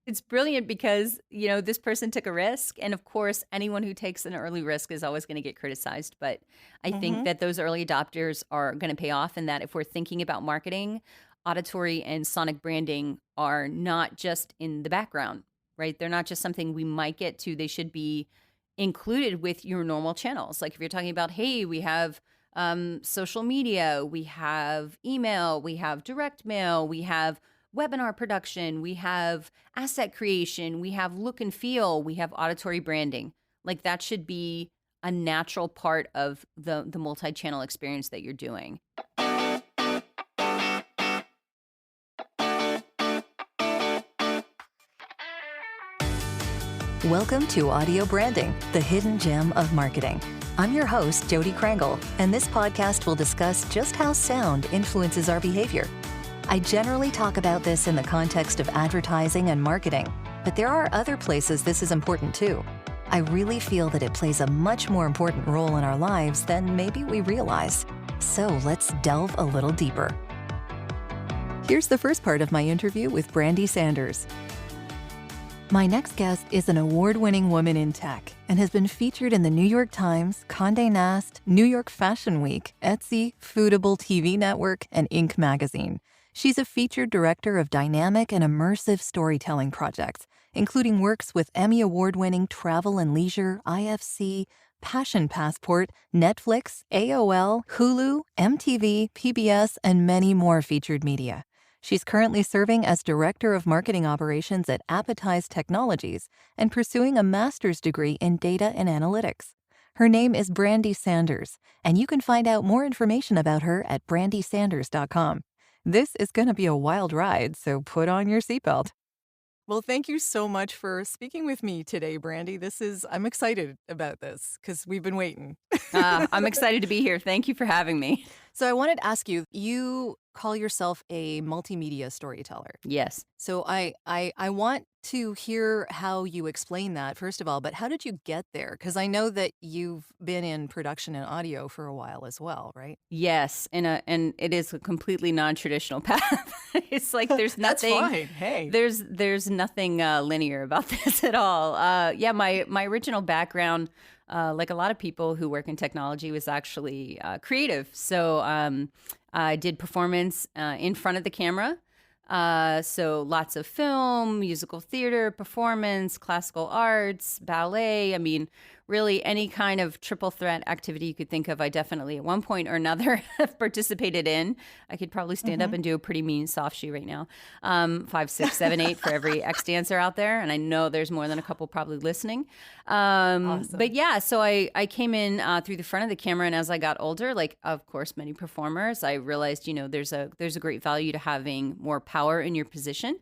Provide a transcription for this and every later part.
It's brilliant because, this person took a risk. And of course, anyone who takes an early risk is always going to get criticized. But I think Mhm. that those early adopters are going to pay off, and that if we're thinking about marketing, auditory and sonic branding are not just in the background, right? They're not just something we might get to. They should be included with your normal channels. Like if you're talking about, hey, we have social media, we have email, we have direct mail, we have webinar production, we have asset creation, we have look and feel, we have auditory branding. Like that should be a natural part of the multi-channel experience that you're doing. Welcome to Audio Branding, the hidden gem of marketing. I'm your host, Jody Krangle, and this podcast will discuss just how sound influences our behavior. I generally talk about this in the context of advertising and marketing, but there are other places this is important too. I really feel that it plays a much more important role in our lives than maybe we realize. So let's delve a little deeper. Here's the first part of my interview with Brandee Sanders. My next guest is an award-winning woman in tech and has been featured in the New York Times, Condé Nast, New York Fashion Week, Etsy, Foodable TV Network, and Inc. magazine. She's a featured director of dynamic and immersive storytelling projects, including works with Emmy Award Winning Travel and Leisure, IFC, Passion Passport, Netflix, AOL, Hulu, MTV, PBS, and many more featured media. She's currently serving as Director of Marketing Operations at Appetize Technologies and pursuing a master's degree in data and analytics. Her name is Brandee Sanders, and you can find out more information about her at brandeesanders.com. This is going to be a wild ride, so put on your seatbelt. Well, thank you so much for speaking with me today, Brandee. I'm excited about this because we've been waiting. I'm excited to be here. Thank you for having me. So I wanted to ask you, you call yourself a multimedia storyteller. Yes. So I want to hear how you explain that, first of all, but how did you get there? Because I know that you've been in production and audio for a while as well, right? Yes, and it is a completely non-traditional path. It's like there's That's nothing. fine. Hey. There's nothing linear about this at all. Yeah, my original background, like a lot of people who work in technology, was actually creative. So I did performance in front of the camera. So lots of film, musical theater, performance, classical arts, ballet. I mean, really any kind of triple threat activity you could think of, I definitely at one point or another have participated in. I could probably stand up and do a pretty mean soft shoe right now. 5, 6, 7, 8 for every ex dancer out there. And I know there's more than a couple probably listening. Awesome. But yeah, so I came in through the front of the camera. And as I got older, like, of course, many performers, I realized, there's a great value to having more power in your position.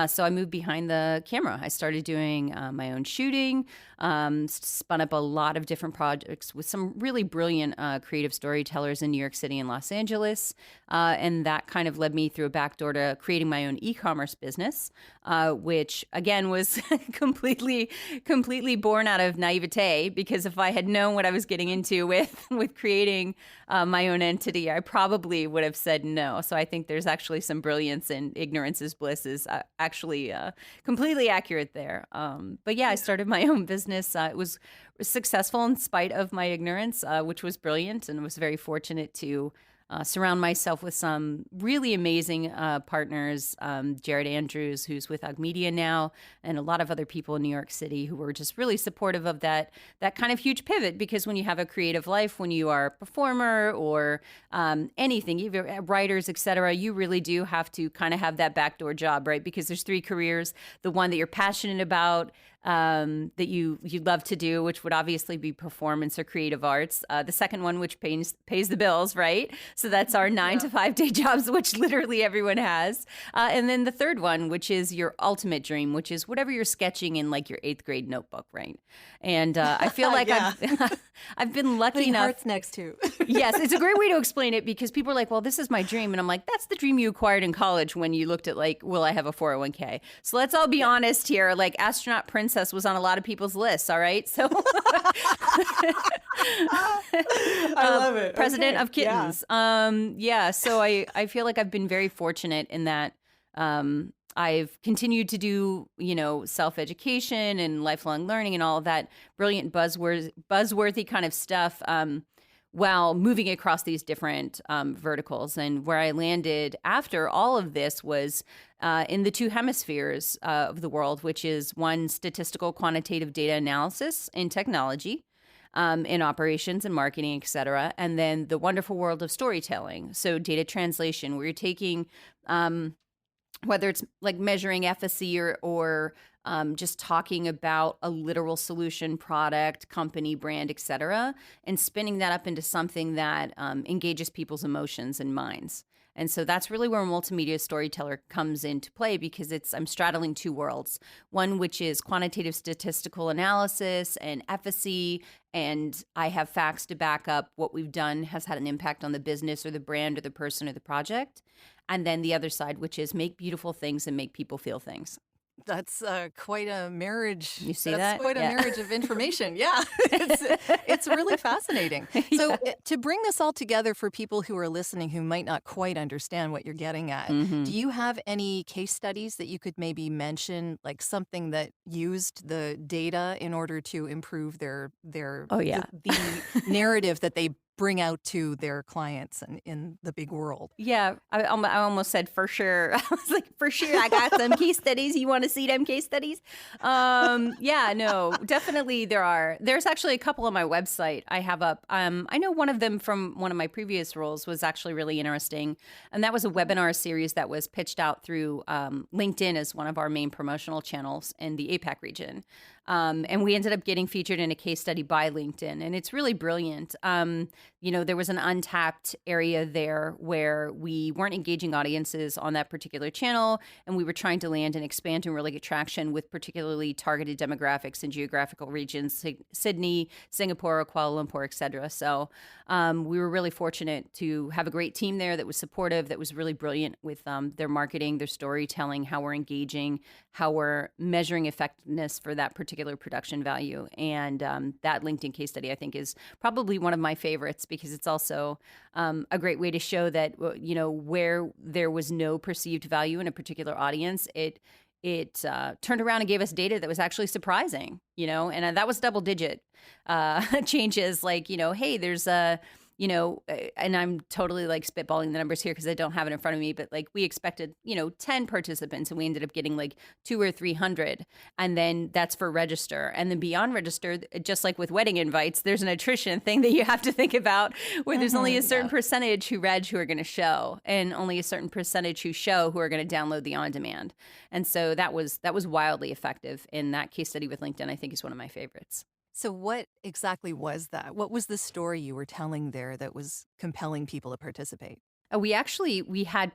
So I moved behind the camera. I started doing my own shooting, spun up a lot of different projects with some really brilliant creative storytellers in New York City and Los Angeles. And that kind of led me through a back door to creating my own e-commerce business, which again was completely born out of naivete, because if I had known what I was getting into with creating my own entity, I probably would have said no. So I think there's actually some brilliance in ignorance is bliss is actually completely accurate there. But yeah, I started my own business. It was successful in spite of my ignorance, which was brilliant, and was very fortunate to surround myself with some really amazing partners. Jared Andrews, who's with UG Media now, and a lot of other people in New York City who were just really supportive of that kind of huge pivot. Because when you have a creative life, when you are a performer or anything, even writers, etc., you really do have to kind of have that backdoor job, right? Because there's 3 careers: the one that you're passionate about, that you love to do, which would obviously be performance or creative arts. The second one, which pays the bills, right? So that's our 9 to 5 day jobs, which literally everyone has. And then the third one, which is your ultimate dream, which is whatever you're sketching in like your 8th grade notebook, right? And I feel like I've been lucky Putting enough. hearts next to. Yes, it's a great way to explain it, because people are like, well, this is my dream. And I'm like, that's the dream you acquired in college when you looked at like, will I have a 401k? So let's all be honest here. Like, astronaut princess was on a lot of people's lists, all right? So I love it. President Okay. of kittens. So I feel like I've been very fortunate in that I've continued to do, self-education and lifelong learning and all of that brilliant buzzworthy kind of stuff, while moving across these different verticals. And where I landed after all of this was in the two hemispheres of the world, which is one, statistical quantitative data analysis in technology, in operations and marketing, et cetera. And then the wonderful world of storytelling. So data translation, where you're taking, whether it's like measuring efficacy or just talking about a literal solution, product, company, brand, et cetera, and spinning that up into something that engages people's emotions and minds. And so that's really where Multimedia Storyteller comes into play, because I'm straddling two worlds. One, which is quantitative statistical analysis and efficacy, and I have facts to back up what we've done has had an impact on the business or the brand or the person or the project. And then the other side, which is make beautiful things and make people feel things. That's quite a marriage. You see That's that? quite a marriage of information. Yeah, it's really fascinating. So to bring this all together for people who are listening who might not quite understand what you're getting at, do you have any case studies that you could maybe mention, like something that used the data in order to improve their the narrative that they bring out to their clients and in the big world? Yeah, I almost said for sure. I was like, for sure, I got some case studies. You want to see them case studies? Yeah, no, definitely there are. There's actually a couple on my website I have up. I know one of them from one of my previous roles was actually really interesting. And that was a webinar series that was pitched out through LinkedIn as one of our main promotional channels in the APAC region. And we ended up getting featured in a case study by LinkedIn, and it's really brilliant. There was an untapped area there where we weren't engaging audiences on that particular channel, and we were trying to land and expand and really get traction with particularly targeted demographics in geographical regions, Sydney, Singapore, Kuala Lumpur, et cetera. So we were really fortunate to have a great team there that was supportive, that was really brilliant with their marketing, their storytelling, how we're engaging, how we're measuring effectiveness for that particular production value. And that LinkedIn case study, I think, is probably one of my favorites, because it's also a great way to show that, where there was no perceived value in a particular audience, it turned around and gave us data that was actually surprising, and that was double digit changes, like, hey, there's a, and I'm totally like spitballing the numbers here because I don't have it in front of me, but like we expected, 10 participants and we ended up getting like 200 or 300. And then that's for register. And then beyond register, just like with wedding invites, there's an attrition thing that you have to think about, where there's only a certain percentage who are going to show, and only a certain percentage who show who are going to download the on-demand. And so that was wildly effective. In that case study with LinkedIn, I think is one of my favorites. So what exactly was that? What was the story you were telling there that was compelling people to participate? We had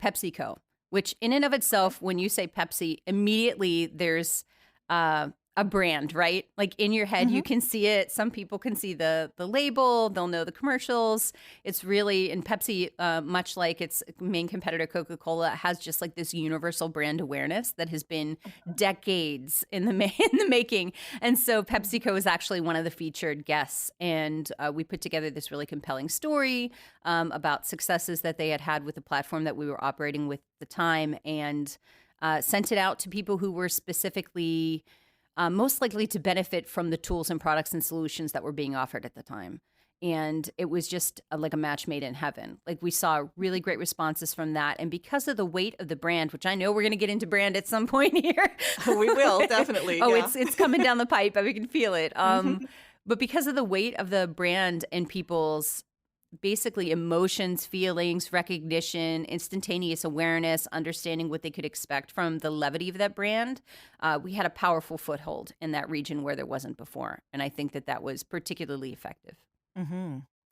PepsiCo, which in and of itself, when you say Pepsi, immediately there's a brand, right? Like in your head, you can see it. Some people can see the label. They'll know the commercials. It's really, and Pepsi, much like its main competitor, Coca-Cola, has just like this universal brand awareness that has been decades in the making. And so PepsiCo is actually one of the featured guests. And we put together this really compelling story about successes that they had with the platform that we were operating with at the time, and sent it out to people who were specifically most likely to benefit from the tools and products and solutions that were being offered at the time. And it was just like a match made in heaven. Like we saw really great responses from that. And because of the weight of the brand, which I know we're going to get into brand at some point here. We will, definitely. It's coming down the pipe. We can feel it. But because of the weight of the brand and people's basically emotions, feelings, recognition, instantaneous awareness, understanding what they could expect from the levity of that brand, we had a powerful foothold in that region where there wasn't before. And I think that was particularly effective.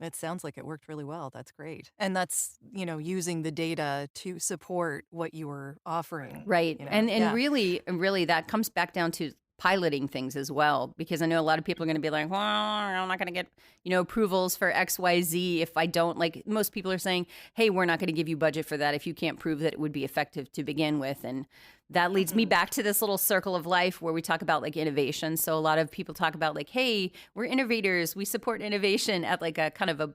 It sounds like it worked really well. That's great. And that's, using the data to support what you were offering. Right. And really that comes back down to piloting things as well, because I know a lot of people are going to be like, well, I'm not going to get, approvals for XYZ if I don't. Like most people are saying, hey, we're not going to give you budget for that if you can't prove that it would be effective to begin with. And that leads me back to this little circle of life where we talk about like innovation. So a lot of people talk about like, hey, we're innovators. We support innovation at like a kind of a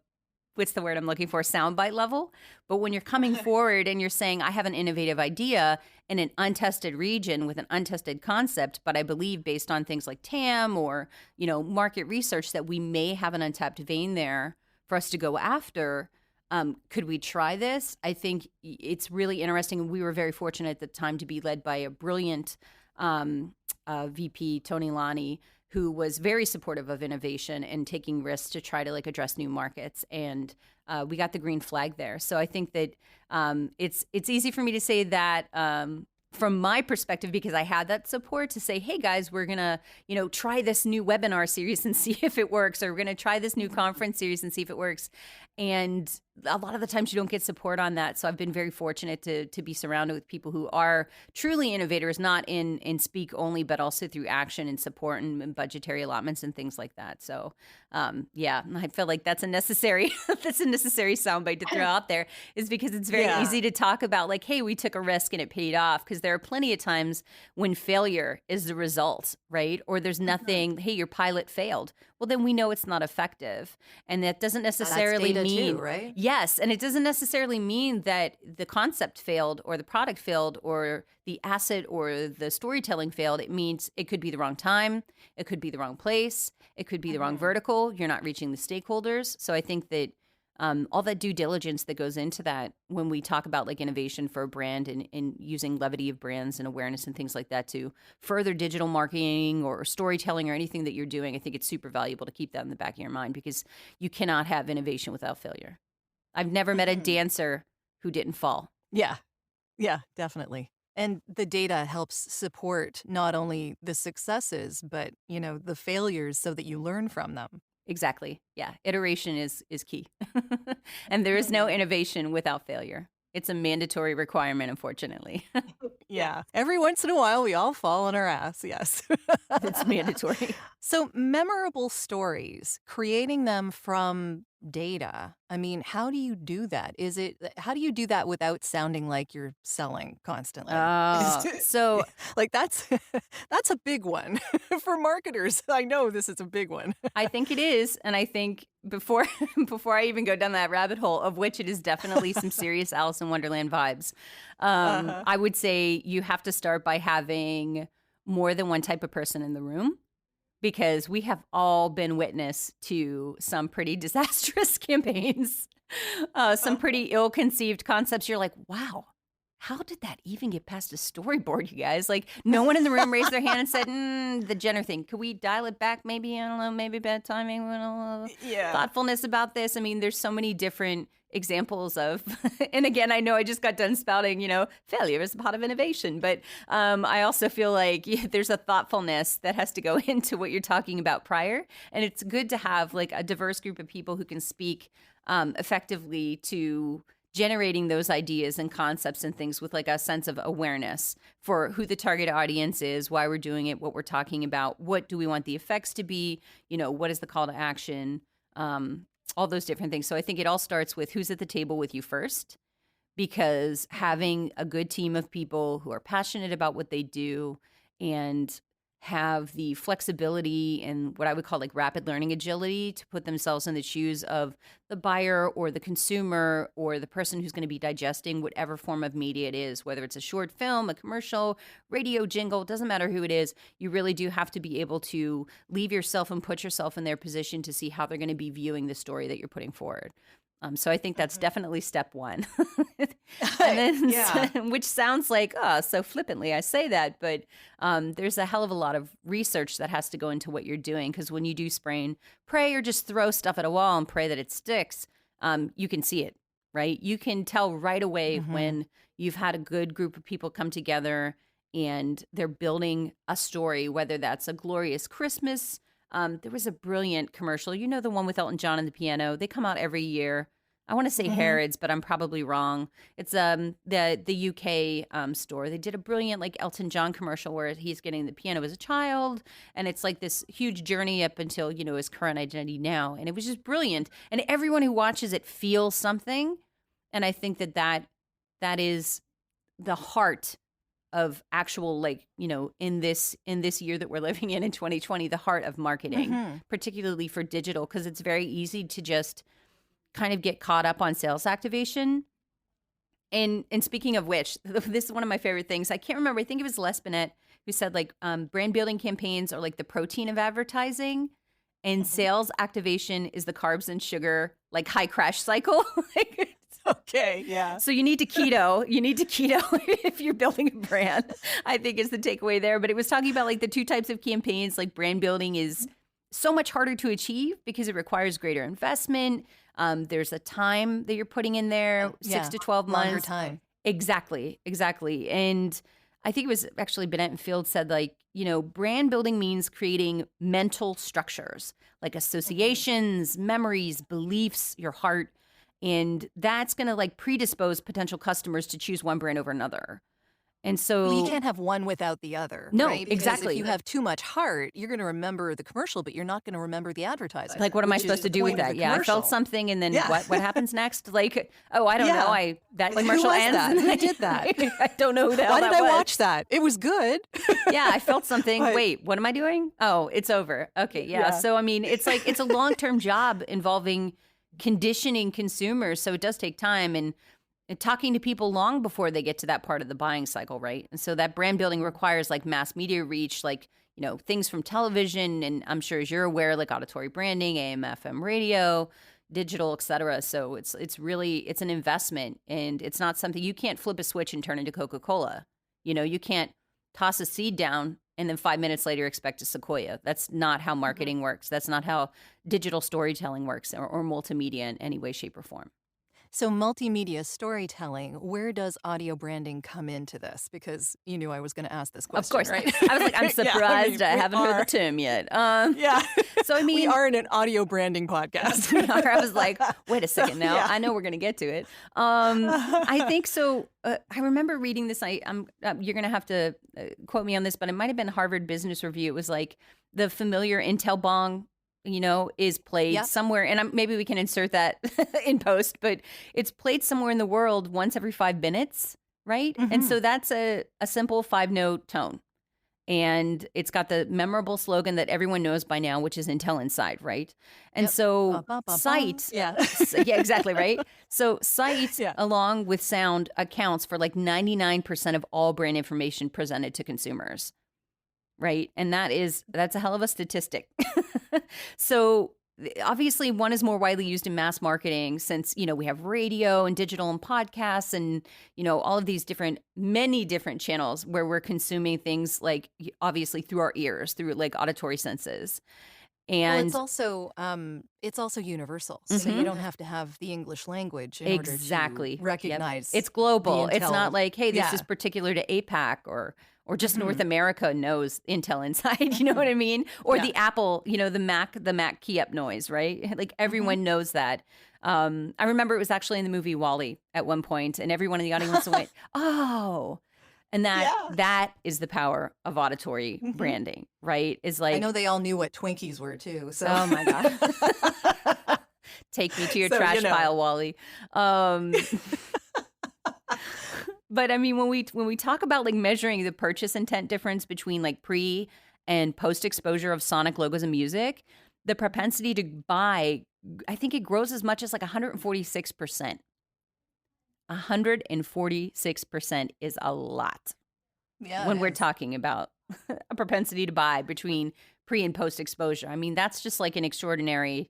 what's the word I'm looking for? Soundbite level. But when you're coming forward and you're saying, I have an innovative idea in an untested region with an untested concept, but I believe based on things like TAM or, market research that we may have an untapped vein there for us to go after. Could we try this? I think it's really interesting. We were very fortunate at the time to be led by a brilliant VP, Tony Lani, who was very supportive of innovation and taking risks to try to address new markets. And we got the green flag there. So I think that it's easy for me to say that from my perspective, because I had that support to say, hey guys, we're going to, try this new webinar series and see if it works, or we're going to try this new conference series and see if it works. And a lot of the times you don't get support on that. So I've been very fortunate to be surrounded with people who are truly innovators, not in speak only, but also through action and support and budgetary allotments and things like that. So I feel like that's a necessary soundbite to throw out there, is because it's very easy to talk about hey, we took a risk and it paid off, because there are plenty of times when failure is the result, right? Or there's nothing, hey, your pilot failed. Well, then we know it's not effective. And that doesn't necessarily mean, too, right? Yes. And it doesn't necessarily mean that the concept failed or the product failed or the asset or the storytelling failed. It means it could be the wrong time. It could be the wrong place. It could be the wrong vertical. You're not reaching the stakeholders. So I think that all that due diligence that goes into that when we talk about innovation for a brand and using levity of brands and awareness and things like that to further digital marketing or storytelling or anything that you're doing, I think it's super valuable to keep that in the back of your mind, because you cannot have innovation without failure. I've never met a dancer who didn't fall. Yeah, definitely. And the data helps support not only the successes, but, the failures so that you learn from them. Exactly. Yeah. Iteration is key. And there is no innovation without failure. It's a mandatory requirement, unfortunately. Yeah. Every once in a while, we all fall on our ass. Yes. It's mandatory. So memorable stories, creating them from data. I mean, how do you do that? How do you do that without sounding like you're selling constantly? So that's a big one for marketers. I know this is a big one. I think it is. And I think before I even go down that rabbit hole, of which it is definitely some serious Alice in Wonderland vibes, I would say you have to start by having more than one type of person in the room, because we have all been witness to some pretty disastrous campaigns, some pretty ill-conceived concepts. You're like, wow, how did that even get past a storyboard, you guys? No one in the room raised their hand and said, the Jenner thing, could we dial it back? Maybe, I don't know, maybe bad timing, thoughtfulness about this. I mean, there's so many different examples of, and again, I know I just got done spouting, failure is part of innovation, but I also feel like there's a thoughtfulness that has to go into what you're talking about prior. And it's good to have a diverse group of people who can speak effectively to generating those ideas and concepts and things with a sense of awareness for who the target audience is, why we're doing it, what we're talking about, what do we want the effects to be, what is the call to action, all those different things. So I think it all starts with who's at the table with you first, because having a good team of people who are passionate about what they do and have the flexibility and what I would call rapid learning agility to put themselves in the shoes of the buyer or the consumer or the person who's going to be digesting whatever form of media it is, whether it's a short film, a commercial, radio jingle, doesn't matter who it is. You really do have to be able to leave yourself and put yourself in their position to see how they're going to be viewing the story that you're putting forward. So I think that's definitely step one. And then, which sounds so flippantly I say that, but there's a hell of a lot of research that has to go into what you're doing, because when you do spray and pray or just throw stuff at a wall and pray that it sticks, you can see it, right? You can tell right away when you've had a good group of people come together and they're building a story, whether that's a glorious Christmas. There was a brilliant commercial, the one with Elton John and the piano. They come out every year. I want to say Harrods, but I'm probably wrong. It's the UK store. They did a brilliant Elton John commercial where he's getting the piano as a child, and it's this huge journey up until his current identity now, and it was just brilliant. And everyone who watches it feels something, and I think that is the heart of actual in this year that we're living in 2020, the heart of marketing, particularly for digital, because it's very easy to just kind of get caught up on sales activation. And speaking of which, this is one of my favorite things. I can't remember. I think it was Les Binet who said like brand building campaigns are like the protein of advertising, and sales activation is the carbs and sugar like high crash cycle. Okay, yeah. So you need to keto. You need to keto if you're building a brand, I think is the takeaway there. But it was talking about like the two types of campaigns. Like brand building is so much harder to achieve because it requires greater investment. There's a time that you're putting in there, 6 to 12 months. Longer time. Exactly. And I think it was actually Bennett and Field said like, brand building means creating mental structures like associations, memories, beliefs, your heart. And that's going to like predispose potential customers to choose one brand over another. And so you can't have one without the other. No, right? Because exactly. if you have too much heart, you're going to remember the commercial, but you're not going to remember the advertising. Like, what am I supposed to do with that? Yeah, I felt something, and then what happens next? Like, oh, I don't know. That like, commercial ends. That? Who did that? I don't know who the hell that was. Why did I watch that? It was good. Yeah, I felt something. Wait, what am I doing? Oh, it's over. Okay, yeah. So, I mean, it's like it's a long-term job involving conditioning consumers, so it does take time and talking to people long before they get to that part of the buying cycle, right? And so that brand building requires like mass media reach, like, things from television, and I'm sure as you're aware, like auditory branding, AM, FM radio, digital, et cetera. So it's an investment, and it's not something you can't flip a switch and turn into Coca-Cola. You can't toss a seed down and then 5 minutes later expect a sequoia. That's not how marketing works. That's not how digital storytelling works or multimedia in any way, shape, or form. So multimedia storytelling, where does audio branding come into this? Because you knew I was going to ask this question, of course. right? I was like, I'm surprised I haven't heard the term yet. So, I mean, we are in an audio branding podcast. We are. I was like, wait a second now. I know we're going to get to it. I think so. I remember reading this. You're going to have to quote me on this, but it might have been Harvard Business Review. It was like the familiar Intel bong, is played somewhere. And maybe we can insert that in post, but it's played somewhere in the world once every 5 minutes, right? Mm-hmm. And so that's a simple 5-note tone. And it's got the memorable slogan that everyone knows by now, which is Intel Inside, right? And so sight, yeah, exactly, right? So sight, along with sound, accounts for like 99% of all brand information presented to consumers, right? And that's a hell of a statistic. So obviously one is more widely used in mass marketing since, we have radio and digital and podcasts and, all of these many different channels where we're consuming things like obviously through our ears, through like auditory senses. And it's also universal. So you don't have to have the English language in order to recognize. It's global. It's not like, hey, this is particular to APAC or just North America knows Intel Inside, you know what I mean? Or the Apple, the Mac key up noise, right? Like everyone knows that. I remember it was actually in the movie WALL-E at one point, and everyone in the audience went, oh. And that is the power of auditory branding, right? Is like, I know they all knew what Twinkies were too. So oh my God. Take me to your trash pile, WALL-E. But I mean, when we talk about like measuring the purchase intent difference between like pre and post exposure of sonic logos and music, the propensity to buy, I think it grows as much as like 146%. 146% is a lot. Yeah, when we're talking about a propensity to buy between pre and post exposure. I mean, that's just like an extraordinary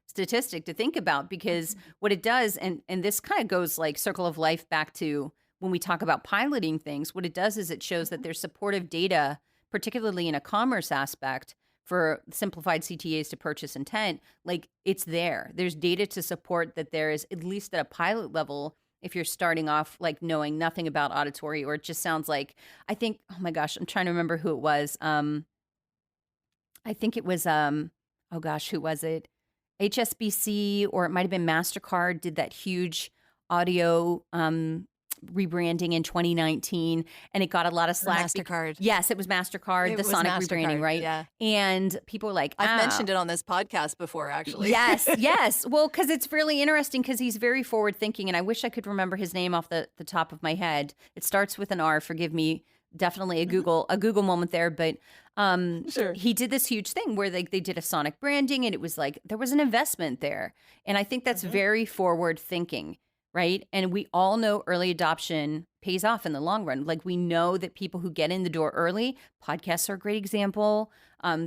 statistic to think about, because what it does, and this kind of goes like circle of life back to when we talk about piloting things, what it does is it shows that there's supportive data, particularly in a commerce aspect, for simplified CTAs to purchase intent. Like it's there. There's data to support that there is, at least at a pilot level, if you're starting off like knowing nothing about auditory, or it just sounds like, I think, oh my gosh, I'm trying to remember who it was. I think it was, oh gosh, who was it? HSBC, or it might have been MasterCard, did that huge audio rebranding in 2019, and it got a lot of slack. MasterCard. Yes, it was MasterCard, the Sonic rebranding, right? Yeah. And people were like, I've mentioned it on this podcast before, actually. Yes. Well, because it's really interesting, because he's very forward thinking, and I wish I could remember his name off the top of my head. It starts with an R, forgive me. Definitely a Google moment there. But Sure. He did this huge thing where they did a sonic branding, and it was like there was an investment there. And I think that's very forward thinking, right? And we all know early adoption pays off in the long run. Like we know that people who get in the door early, podcasts are a great example.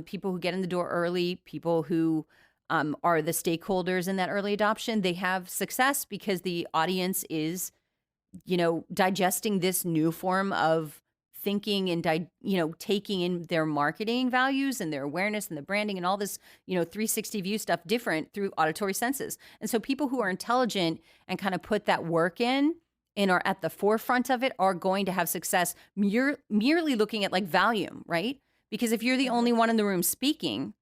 People who get in the door early, people who are the stakeholders in that early adoption, they have success because the audience is, digesting this new form of thinking and, taking in their marketing values and their awareness and the branding and all this, 360 view stuff different through auditory senses. And so people who are intelligent and kind of put that work in and are at the forefront of it are going to have success merely looking at like volume, right? Because if you're the only one in the room speaking,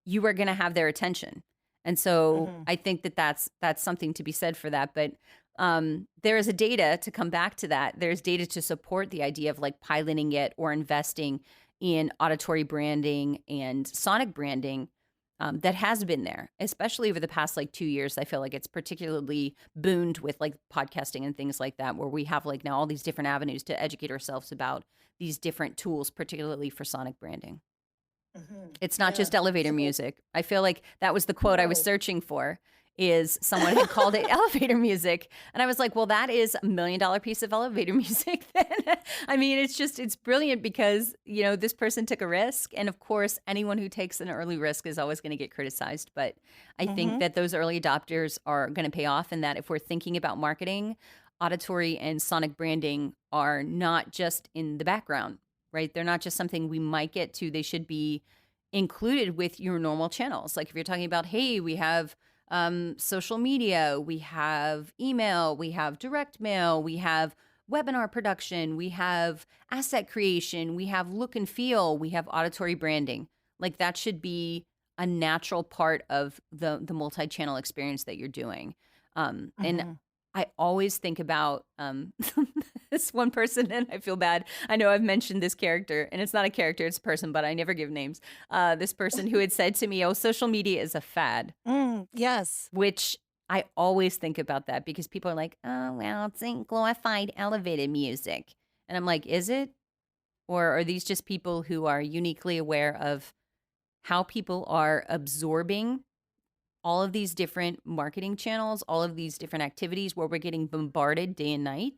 you are going to have their attention. And so I think that that's something to be said for that. But there is a data to come back to that. There's data to support the idea of like piloting it or investing in auditory branding and sonic branding that has been there, especially over the past like 2 years. I feel like it's particularly boomed with like podcasting and things like that, where we have like now all these different avenues to educate ourselves about these different tools, particularly for sonic branding. It's not just elevator music. I feel like that was the quote I was searching for, is someone had called it elevator music. And I was like, well, that is $1 million piece of elevator music then. I mean, it's brilliant because, this person took a risk. And of course, anyone who takes an early risk is always going to get criticized. But I think that those early adopters are going to pay off, and that if we're thinking about marketing, auditory and sonic branding are not just in the background, right? They're not just something we might get to. They should be included with your normal channels. Like if you're talking about, hey, we have social media, we have email, we have direct mail, we have webinar production, we have asset creation, we have look and feel, we have auditory branding. Like that should be a natural part of the multi-channel experience that you're doing. And I always think about this one person, and I feel bad. I know I've mentioned this character, and it's not a character, it's a person, but I never give names. This person who had said to me, oh, social media is a fad. Yes. Which I always think about that because people are like, oh, well, it's glorified elevated music. And I'm like, is it? Or are these just people who are uniquely aware of how people are absorbing all of these different marketing channels, all of these different activities where we're getting bombarded day and night?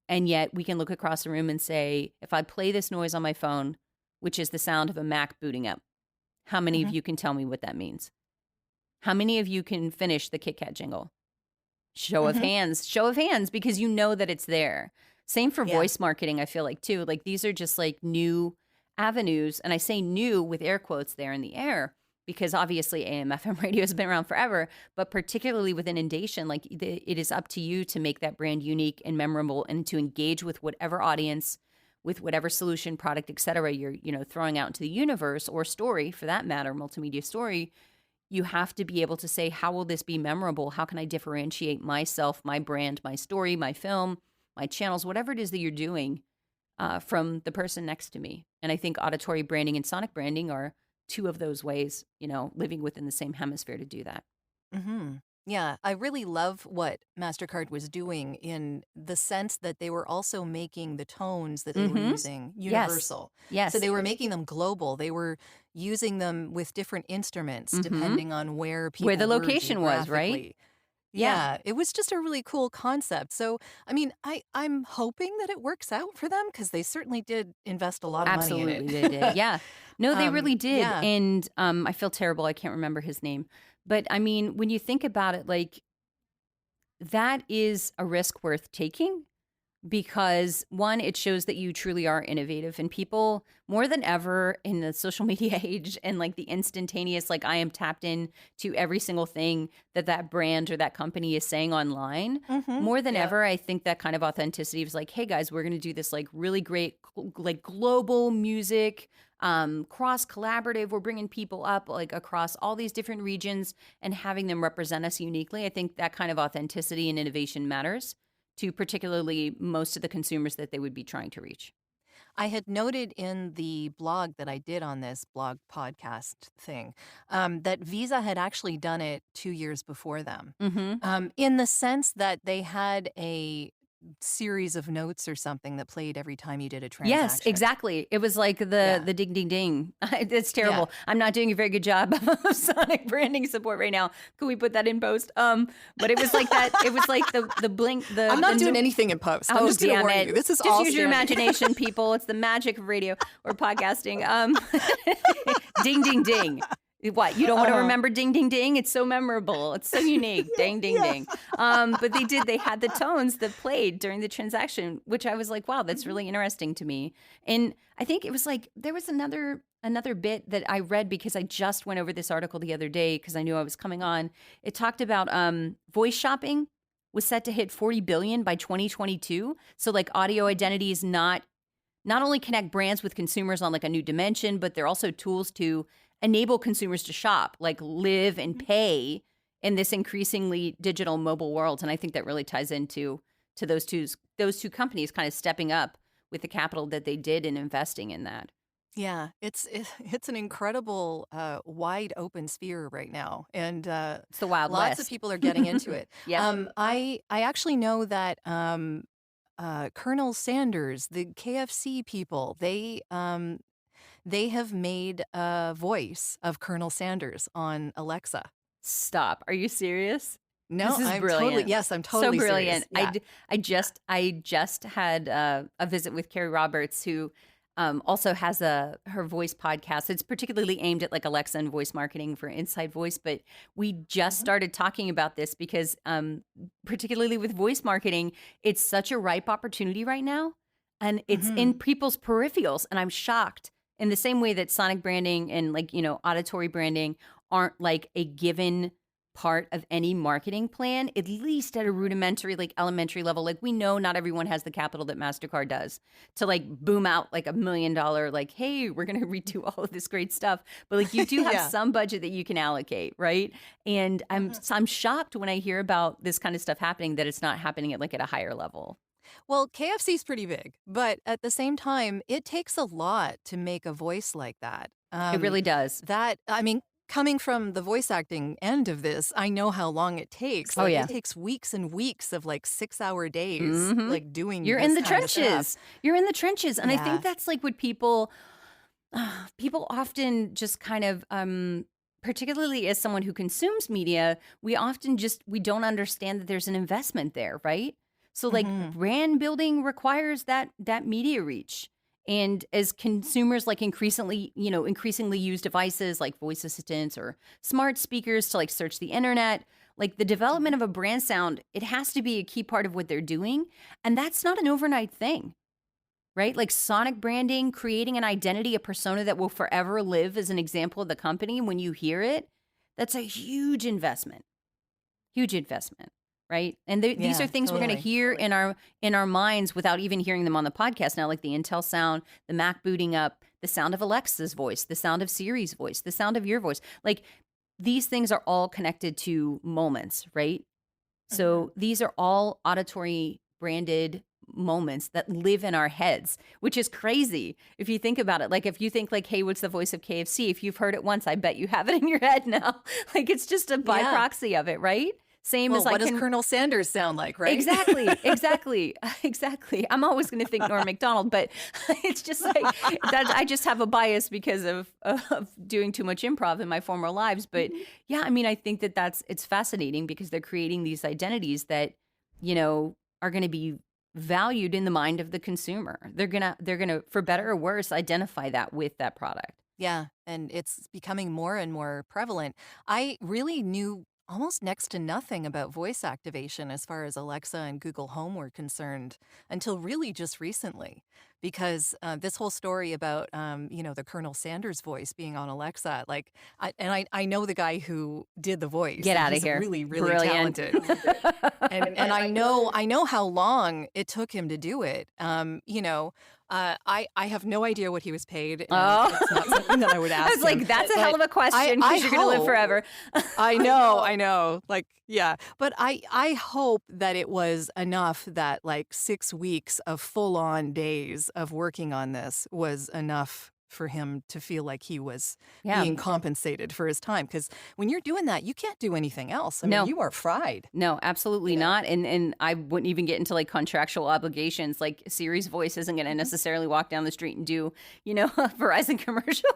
And yet we can look across the room and say, if I play this noise on my phone, which is the sound of a Mac booting up, how many of you can tell me what that means? How many of you can finish the Kit Kat jingle? Show of hands, because you know that it's there. Same for voice marketing, I feel like, too. Like these are just like new avenues. And I say new with air quotes there in the air, because obviously AM, FM radio has been around forever, but particularly with inundation, like it is up to you to make that brand unique and memorable and to engage with whatever audience, with whatever solution, product, et cetera, you're, throwing out into the universe, or story for that matter, multimedia story. You have to be able to say, how will this be memorable? How can I differentiate myself, my brand, my story, my film, my channels, whatever it is that you're doing from the person next to me? And I think auditory branding and sonic branding are two of those ways, living within the same hemisphere to do that. Yeah, I really love what MasterCard was doing in the sense that they were also making the tones that they were using universal. Yes. So they were making them global. They were using them with different instruments depending on where people Where the were location was, right? geographically. Yeah, it was just a really cool concept. So, I mean, I'm hoping that it works out for them because they certainly did invest a lot of money in it. Absolutely, they did. Yeah. No, they really did. yeah. And I feel terrible. I can't remember his name. But I mean, when you think about it, like that is a risk worth taking because one, it shows that you truly are innovative, and people more than ever in the social media age and like the instantaneous, like I am tapped in to every single thing that brand or that company is saying online. More than ever, I think that kind of authenticity is like, hey guys, we're going to do this like really great, like global music, cross collaborative. We're bringing people up like across all these different regions and having them represent us uniquely. I think that kind of authenticity and innovation matters to particularly most of the consumers that they would be trying to reach. I had noted in the blog that I did on this blog podcast thing that Visa had actually done it 2 years before them, in the sense that they had a series of notes or something that played every time you did a transaction. Yes, exactly. It was like the ding, ding, ding. It's terrible. Yeah. I'm not doing a very good job of sonic branding support right now. Could we put that in post? But it was like that. It was like the blink. I'm not doing anything in post. I'm just going to warn you. This is just all use your imagination, people. It's the magic of radio or podcasting. Ding, ding, ding. What, you don't want to remember ding, ding, ding? It's so memorable. It's so unique. Ding, ding, ding. But they had the tones that played during the transaction, which I was like, wow, that's really interesting to me. And I think it was like, there was another bit that I read because I just went over this article the other day because I knew I was coming on. It talked about voice shopping was set to hit 40 billion by 2022. So like audio identities not only connect brands with consumers on like a new dimension, but they're also tools to enable consumers to shop, like live and pay in this increasingly digital mobile world. And I think that really ties into those two companies kind of stepping up with the capital that they did in investing in that. Yeah, it's an incredible wide open sphere right now, and it's the Wild lots West. of people are getting into it. Yeah. I actually know that Colonel Sanders, the KFC people, they have made a voice of Colonel Sanders on Alexa. Stop. Are you serious? No, this is I'm brilliant. I'm totally so brilliant. Serious. Yeah. I just had a visit with Carrie Roberts, who also has her voice podcast. It's particularly aimed at like Alexa and voice marketing for Inside Voice. But we just started talking about this because particularly with voice marketing, it's such a ripe opportunity right now. And it's in people's peripherals. And I'm shocked. In the same way that sonic branding and like, auditory branding aren't like a given part of any marketing plan, at least at a rudimentary, like elementary level. Like we know not everyone has the capital that MasterCard does to like boom out like $1 million, like, hey, we're going to redo all of this great stuff. But like you do have some budget that you can allocate, right? And I'm shocked when I hear about this kind of stuff happening, that it's not happening at a higher level. Well, KFC's pretty big, but at the same time, it takes a lot to make a voice like that. It really does. Coming from the voice acting end of this, I know how long it takes. Oh, yeah. It takes weeks and weeks of like 6-hour days, like doing You're this in the kind of trenches. stuff. You're in the trenches. And I Yeah. think that's like what people often just kind of, particularly as someone who consumes media, we don't understand that there's an investment there, right? So like brand building requires that media reach. And as consumers like increasingly use devices like voice assistants or smart speakers to like search the internet, like the development of a brand sound, it has to be a key part of what they're doing. And that's not an overnight thing, right? Like sonic branding, creating an identity, a persona that will forever live as an example of the company. When you hear it, that's a huge investment, right? And these are things we're going to hear in our minds without even hearing them on the podcast now, like the Intel sound, the Mac booting up, the sound of Alexa's voice, the sound of Siri's voice, the sound of your voice. Like these things are all connected to moments, right? So these are all auditory branded moments that live in our heads, which is crazy if you think about it. Like if you think like, hey, what's the voice of KFC? If you've heard it once, I bet you have it in your head now. Like it's just a by proxy of it, right? Same as what does Colonel Sanders sound like, right? Exactly. I'm always going to think Norm Macdonald, but it's just like that. I just have a bias because of doing too much improv in my former lives. But yeah, I mean, I think it's fascinating because they're creating these identities that, are going to be valued in the mind of the consumer. They're gonna, for better or worse, identify that with that product. Yeah, and it's becoming more and more prevalent. I really knew almost next to nothing about voice activation as far as Alexa and Google Home were concerned until really just recently, because this whole story about the Colonel Sanders voice being on Alexa, I know the guy who did the voice. Get out of He's here! Really, really Brilliant. talented. and I know how long it took him to do it. I have no idea what he was paid. And it's not something that I would ask. I was like, him. that's a hell of a question because you're going to live forever. I know. Like, yeah. But I hope that it was enough that like 6 weeks of full-on days of working on this was enough for him to feel like he was Yeah. being compensated for his time. Because when you're doing that, you can't do anything else. I mean, No. you are fried. No, absolutely You know? not. And I wouldn't even get into like contractual obligations. Like Siri's voice isn't going to necessarily walk down the street and do, a Verizon commercial.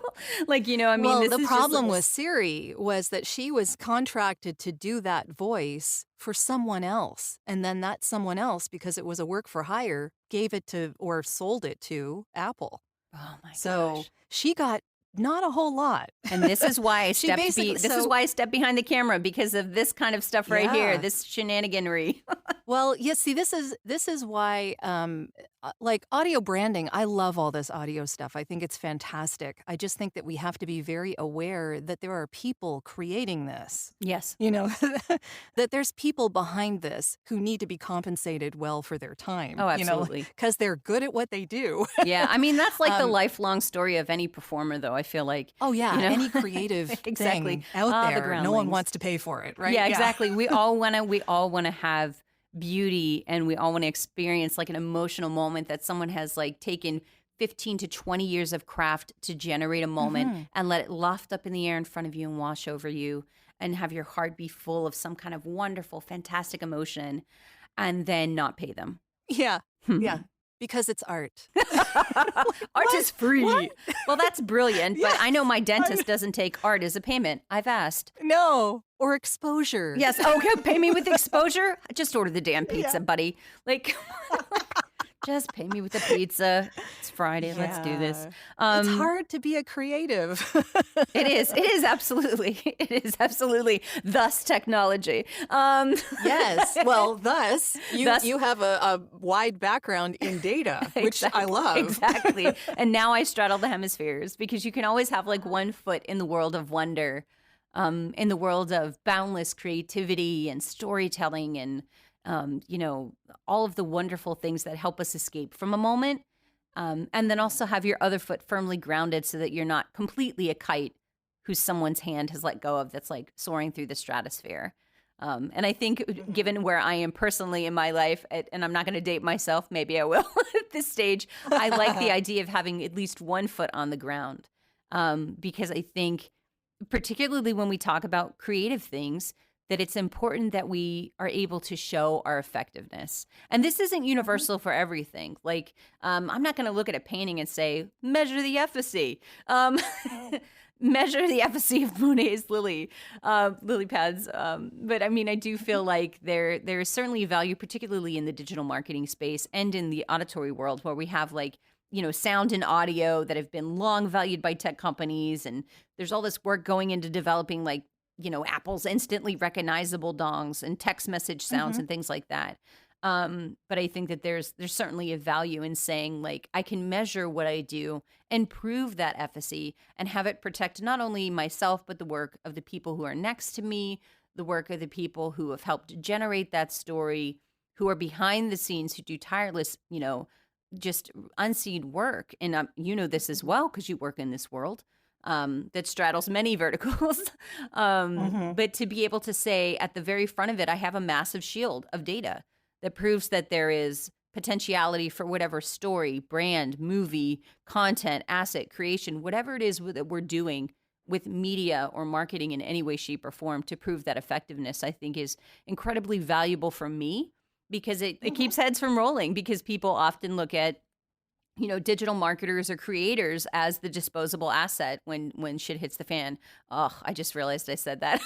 Like, I mean, Well, this the is problem just with Siri was that she was contracted to do that voice for someone else. And then that someone else, because it was a work for hire, gave it to or sold it to Apple. oh my So gosh. she got not a whole lot. And this is why I She stepped basically- this is so- why I stepped behind the camera, because of this kind of stuff right here, Yeah. this shenaniganry. Well, yeah, see, this is why, like audio branding, I love all this audio stuff. I think it's fantastic. I just think that we have to be very aware that there are people creating this. Yes. That there's people behind this who need to be compensated well for their time. Oh, absolutely. Because they're good at what they do. Yeah. I mean, that's like the lifelong story of any performer, though, I feel like. Oh, yeah. You know? Any creative Exactly. thing out Ah, the there, no one groundlings. wants to pay for it, right? Yeah, exactly. We all want to have beauty, and we all want to experience like an emotional moment that someone has like taken 15 to 20 years of craft to generate a moment and let it loft up in the air in front of you and wash over you and have your heart be full of some kind of wonderful, fantastic emotion, and then not pay them. Yeah. Yeah. Because it's art. Art is free. What? Well, that's brilliant, but Yeah. I know my dentist doesn't take art as a payment. I've asked. No. Or exposure. Yes. Okay. Pay me with exposure. Just order the damn pizza, buddy. Like, just pay me with the pizza. It's Friday. Let's do this. It's hard to be a creative. It is. It is absolutely. It is absolutely. Thus, technology. Yes. Well, thus Thus- you have a wide background in data, which I love. Exactly. And now I straddle the hemispheres because you can always have like one foot in the world of wonder, in the world of boundless creativity and storytelling and, all of the wonderful things that help us escape from a moment. And then also have your other foot firmly grounded so that you're not completely a kite who someone's hand has let go of that's like soaring through the stratosphere. And I think given where I am personally in my life, and I'm not going to date myself, maybe I will at this stage, I like the idea of having at least one foot on the ground. Because I think, particularly when we talk about creative things, that it's important that we are able to show our effectiveness. And this isn't universal for everything. Like, I'm not going to look at a painting and say, measure the efficacy. Measure the efficacy of Monet's lily pads. But I mean, I do feel like there is certainly value, particularly in the digital marketing space and in the auditory world, where we have like, sound and audio that have been long valued by tech companies. And there's all this work going into developing like, Apple's instantly recognizable dongs and text message sounds and things like that. But I think that there's certainly a value in saying like, I can measure what I do and prove that efficacy and have it protect not only myself, but the work of the people who are next to me, the work of the people who have helped generate that story, who are behind the scenes, who do tireless, just unseen work. And this as well, because you work in this world. That straddles many verticals. But to be able to say at the very front of it, I have a massive shield of data that proves that there is potentiality for whatever story, brand, movie, content, asset, creation, whatever it is that we're doing with media or marketing in any way, shape, or form to prove that effectiveness, I think is incredibly valuable for me because it keeps heads from rolling because people often look at digital marketers or creators as the disposable asset when shit hits the fan. Oh, I just realized I said that.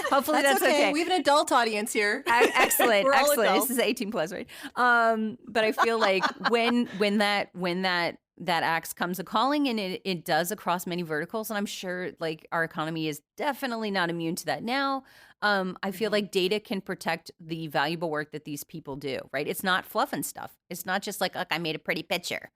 Hopefully that's okay. We have an adult audience here. Excellent. We're all Excellent. adults. This is 18 plus, right? But I feel like when that axe comes a calling, and it does across many verticals, and I'm sure like our economy is definitely not immune to that now. I feel like data can protect the valuable work that these people do, right? It's not fluff and stuff. It's not just like, look, I made a pretty picture.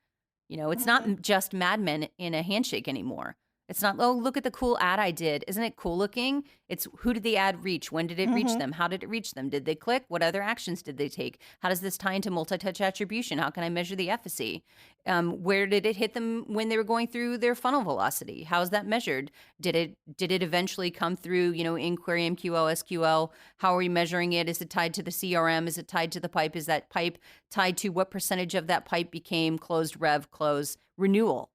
It's not just Mad Men in a handshake anymore. It's not, oh, look at the cool ad I did. Isn't it cool looking? It's who did the ad reach? When did it reach them? How did it reach them? Did they click? What other actions did they take? How does this tie into multi-touch attribution? How can I measure the efficacy? Where did it hit them when they were going through their funnel velocity? How is that measured? Did it eventually come through, inquiry, MQL, SQL? How are we measuring it? Is it tied to the CRM? Is it tied to the pipe? Is that pipe tied to what percentage of that pipe became closed rev, close, renewal?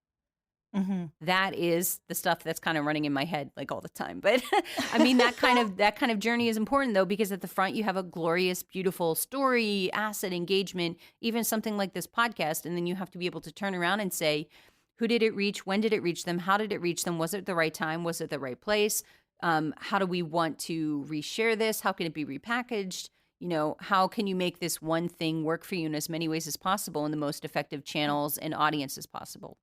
That is the stuff that's kind of running in my head like all the time. But I mean, that kind of journey is important though, because at the front you have a glorious, beautiful story, asset, engagement, even something like this podcast. And then you have to be able to turn around and say, who did it reach? When did it reach them? How did it reach them? Was it the right time? Was it the right place? How do we want to reshare this? How can it be repackaged? You know, how can you make this one thing work for you in as many ways as possible in the most effective channels and audiences possible?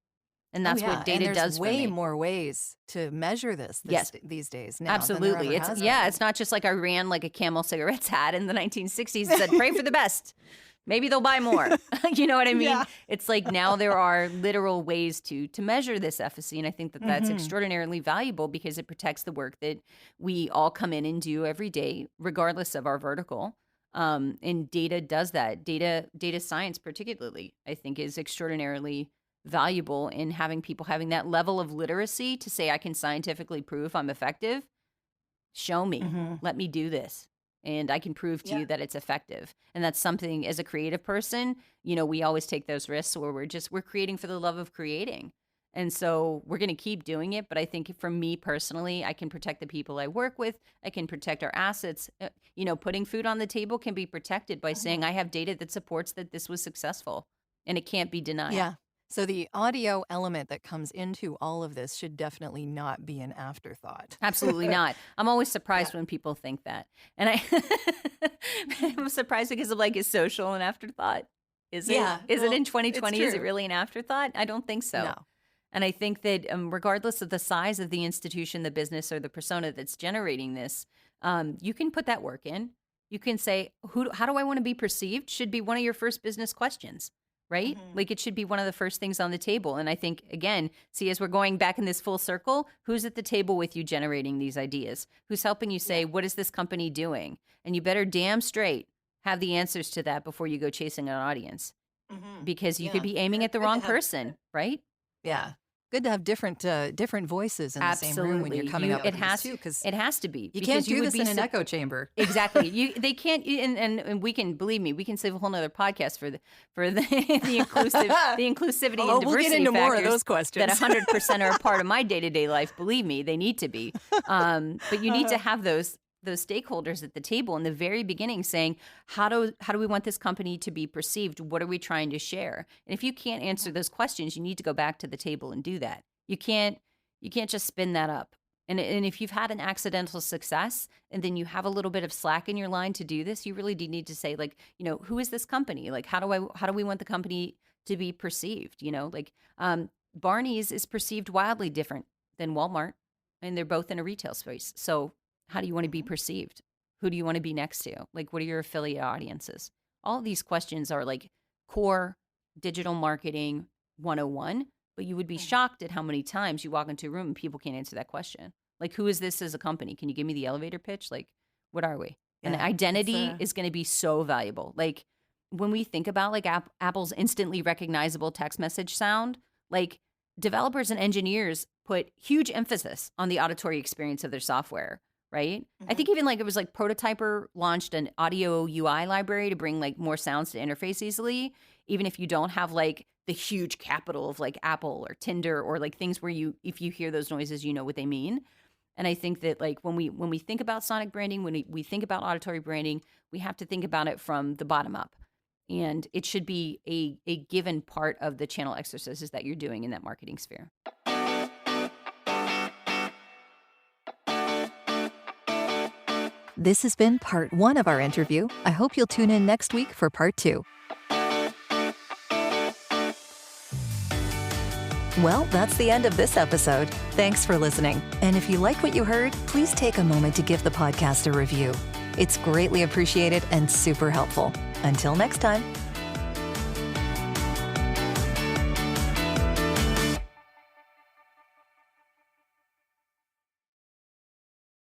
And that's what data does for me. There's way more ways to measure this these days now. Absolutely. It's not just like I ran like a Camel cigarettes ad in the 1960s and said, pray for the best. Maybe they'll buy more. You know what I mean? Yeah. It's like now there are literal ways to measure this efficacy. And I think that that's extraordinarily valuable because it protects the work that we all come in and do every day, regardless of our vertical. And data does that. Data science particularly, I think, is extraordinarily valuable in having people having that level of literacy to say, I can scientifically prove I'm effective. Show me. Let me do this. And I can prove to you that it's effective. And that's something as a creative person, you know, we always take those risks where we're creating for the love of creating. And so we're going to keep doing it. But I think for me personally, I can protect the people I work with. I can protect our assets. You know, putting food on the table can be protected by saying I have data that supports that this was successful and it can't be denied. Yeah. So the audio element that comes into all of this should definitely not be an afterthought. Absolutely not. I'm always surprised when people think that. And I'm surprised because of like, is social an afterthought? Is it? Yeah, Is it in 2020? Is it really an afterthought? I don't think so. No. And I think that regardless of the size of the institution, the business, or the persona that's generating this, you can put that work in. You can say, how do I want to be perceived? Should be one of your first business questions. Right? Like it should be one of the first things on the table. And I think, again, see, as we're going back in this full circle, who's at the table with you generating these ideas? Who's helping you say, what is this company doing? And you better damn straight have the answers to that before you go chasing an audience. Because you could be aiming at the wrong person, right? Yeah. Good to have different voices in the same room when you're coming up with these too, because it has to be. You can't do this in an echo chamber. Exactly. They can't, and we can, believe me, we can save a whole nother podcast for the inclusivity and diversity we'll get into more of those questions that 100% are a part of my day-to-day life. Believe me, they need to be. But you need to have those stakeholders at the table in the very beginning saying, how do we want this company to be perceived? What are we trying to share? And if you can't answer those questions, you need to go back to the table and do that. You can't just spin that up. And if you've had an accidental success and then you have a little bit of slack in your line to do this, you really do need to say, like, you know, who is this company? Like, how do we want the company to be perceived? You know, like Brandees is perceived wildly different than Walmart, and they're both in a retail space. So how do you want to be perceived? Who do you want to be next to? Like, what are your affiliate audiences? All of these questions are like core digital marketing 101, but you would be shocked at how many times you walk into a room and people can't answer that question. Like, who is this as a company? Can you give me the elevator pitch? Like, what are we? And identity is going to be so valuable. Like, when we think about like Apple's instantly recognizable text message sound, like developers and engineers put huge emphasis on the auditory experience of their software. Right? I think even like it was like Prototyper launched an audio UI library to bring like more sounds to interface easily, even if you don't have like the huge capital of like Apple or Tinder or like things where if you hear those noises, you know what they mean. And I think that like when we think about sonic branding, when we think about auditory branding, we have to think about it from the bottom up. And it should be a given part of the channel exercises that you're doing in that marketing sphere. This has been part 1 of our interview. I hope you'll tune in next week for part 2. Well, that's the end of this episode. Thanks for listening. And if you like what you heard, please take a moment to give the podcast a review. It's greatly appreciated and super helpful. Until next time.